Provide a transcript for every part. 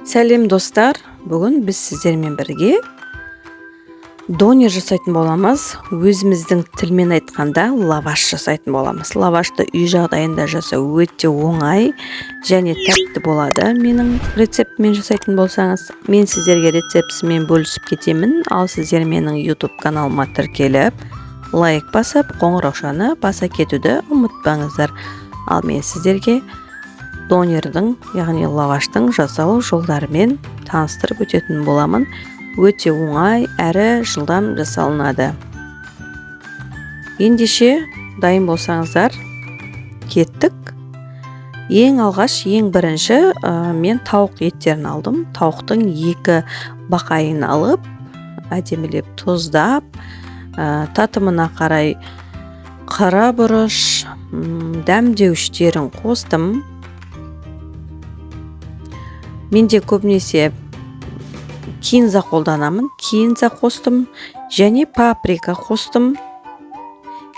Сәлем достар, бүгін біз сіздермен бірге донер жасайтын боламыз. Өзіміздің тілмен айтқанда лаваш жасайтын боламыз. Лавашты үй жағдайында жасау өте оңай және тәтті болады. Менің рецептімен жасайтын болсаңыз, мен сіздерге рецептісімен бөлісіп кетемін. Ал сіздер менің YouTube каналыма тіркеліп, лайк басып, қоңыраушаны баса кетуді ұмытпаңыздар. Ал мен сіздерге донердің, яғни лаваштың жасалу жолдарымен таныстырып өтетін боламын. Өте оңай әрі жылдам жасалынады. Ендеше дайын болсаңыздар, кеттік. Ең бірінші мен тауық еттерін алдым. Тауықтың 2 бақайын алып, әдемілеп тұздап, татымына қарай қара бұрыш, дәмдеуіштерін қостым. Менде көбінесе кинза қолданамын. Кинза қостым, және паприка қостым,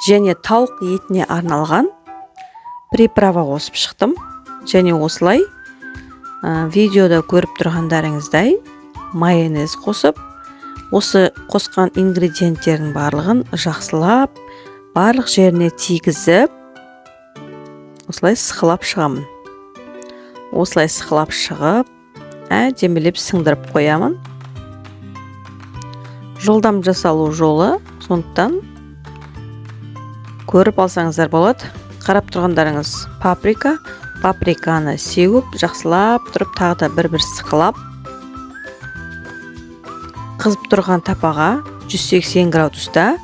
және тауық етіне арналған приправа қосып шықтым. Және осылай видеода көріп тұрғандарыңыздай майонез қосып, осы қосқан ингредиенттердің барлығын жақсылап, барлық жеріне тигізіп, осылай сықылап шығамын. Осылай сықылап шығып, әдемілеп сіңдіріп қоямын. Жылдам жасалу жолы, сондықтан көріп алсаңыздар болады. Қарап тұрғандарыңыз паприканы сеуіп, жақсылап тұрып, тағы да бір сықылап, қызып тұрған тапаға 180 градуста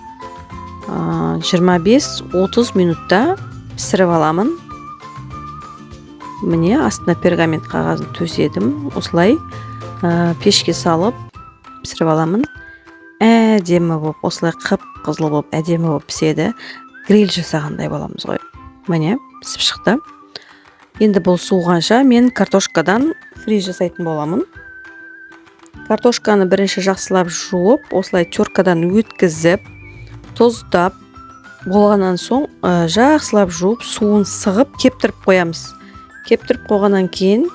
25-30 минутта пісіріп аламын. Міне астына пергамент қағазын төседім. Осылай пешке салып пісіріп аламын. Әдемі болып, осылай қып-қызыл болып, әдемі болып піседі. Гриль жасағандай боламыз ғой. Міне пісіп шықты. Енді бұл суығанша мен картошкадан фри жасайтын боламын. Картошканы бірінші жақсылап жуып, осылай теркадан өткізіп, тұздап болғаннан соң жақсылап жуып, суын сығып, кептіріп қоямыз. Кептіріп қойғаннан кейін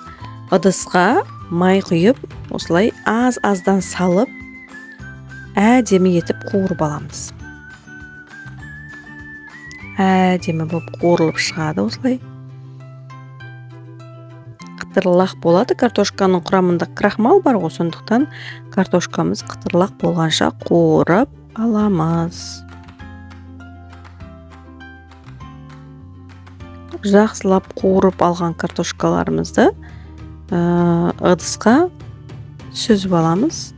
ыдысқа май құйып, осылай аз-аздан салып, әдемі етіп қуырып аламыз. Әдемі болып қуырылып шығады осылай. Қытырлақ болады. Картошканың құрамында крахмал бар ғой, сондықтан картошкамыз қытырлақ болғанша қуырып аламыз. Жақсылап қуырып алған картошкаларымызды ыдысқа сүзіп аламыз.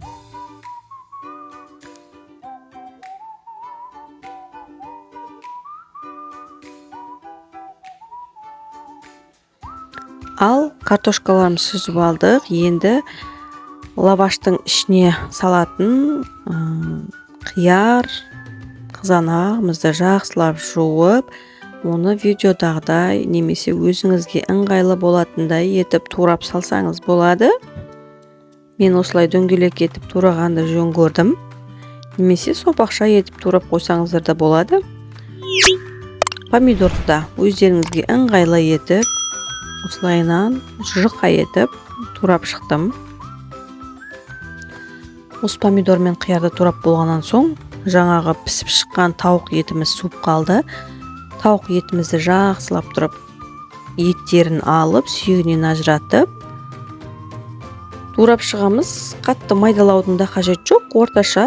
Ал картошкаларымызды сүзіп алдық. Енді лаваштың ішіне салатын қияр, қызанағымызды жақсылап жуып, оны видеодағыдай немесе өзіңізге ыңғайлы болатындай етіп турап салсаңыз болады. Мен осылай дөңгелек етіп турағанды жөн көрдім. Немесе сопақша етіп турап қойсаңыздар да болады. Помидорды да өздеріңізге ыңғайлы етіп, осылайынан жұқа етіп турап шықтым. Осы помидор мен қиярды турап болғаннан соң, жаңағы пісіп шыққан тауық етіміз суып қалды. Тауық етімізді жақсылап тұрып, еттерін алып, сүйегінен ажыратып, турап шығамыз. Қатты майдалаудың да қажет жоқ, орташа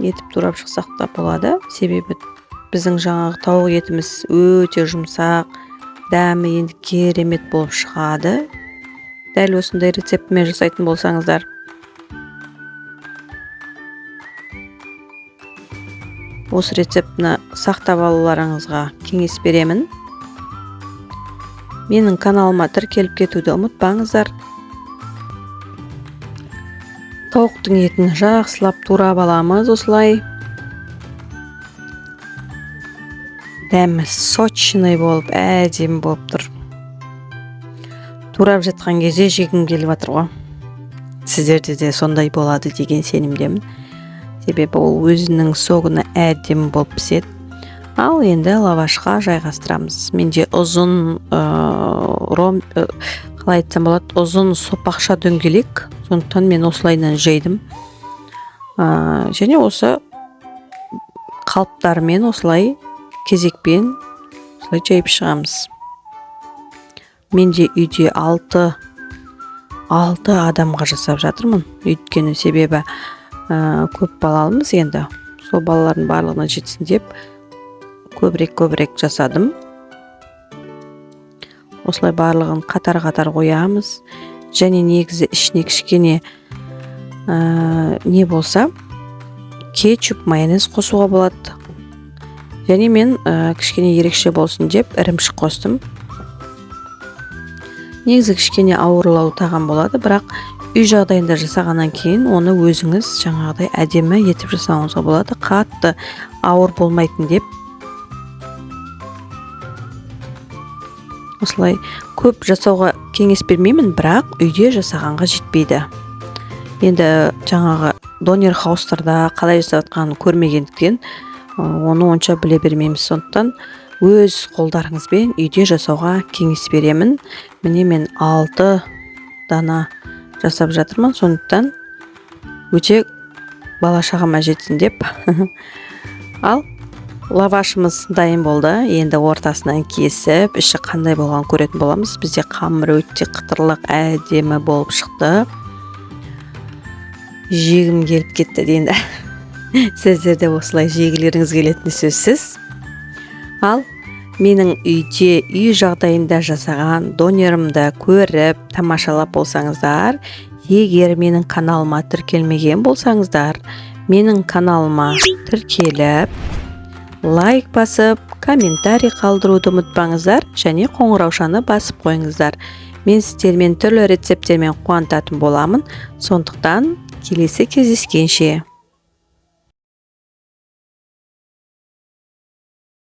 етіп турап шықсақ та болады. Себебі біздің жаңағы тауық етіміз өте жұмсақ, дәмі енді керемет болып шығады. Дәл осындай рецептімен жасайтын болсаңыздар, осы рецептіні сақтап алуларыңызға кеңес беремін. Менің каналыма тіркеліп кетуді ұмытпаңыздар. Тауықтың етін жақсылап турап аламыз осылай. Дәмі сочный болып, әдемі болып тұр. Турап жатқан кезде жегім келіп жатыр ғой. Сіздерде де сондай болады деген сенімдемін. Себебі ол өзінің соғына әдемі болып піседі. Ал енді лавашқа жайғастырамыз. Менде ұзын қалай айтсам болады, ұзын сопақша дөңгелек, сондықтан мен осылайынан жайдым. Және осы қалыптармен осылай кезекпен осылай жайып шығамыз. Менде үйде 6 адамға жасап жатырмын. Өйткені себебі көп балалымыз, енді сол балалардың барлығына жетсін деп көбірек жасадым. Осылай барлығын қатар қоямыз. Және негізі ішіне кішкене не болса, кетчуп, майонез қосуға болады. Және мен кішкене ерекше болсын деп ірімшік қостым. Негізі кішкене ауырлау тағам болады, бірақ үй жағдайында жасағаннан кейін оны өзіңіз жаңағыдай әдемі етіп жасауыңызға болады. Қатты ауыр болмайтын деп. Осылай көп жасауға кеңес бермеймін, бірақ үйде жасағанға жетпейді. Енді жаңағы донер хаустарда қалай жасап жатқанын көрмегендіктен оны онша біле бермейміз. Сондықтан өз қолдарыңызбен үйде жасауға кеңес беремін. Міне мен 6 дана жасап жатырмын, сондықтан өте бала шағама жетсін деп. Ал лавашымыз дайын болды. Енді ортасынан кесіп, іші қандай болған көретін боламыз. Бізде қамыр өте қытырлық, әдемі болып шықты. Жегім келіп кетті енді. Сіздерде осылай жегілеріңіз келетіні сөзсіз. Ал менің үйде үй жағдайында жасаған донерімді көріп тамашалап болсаңыздар, егер менің каналыма тіркелмеген болсаңыздар, менің каналыма тіркеліп, лайк басып, комментарий қалдыруды ұмытпаңыздар, және қоңыраушаны басып қойыңыздар. Мен сіздермен түрлі рецептермен қуантатын боламын. Сондықтан келесі кездескенше.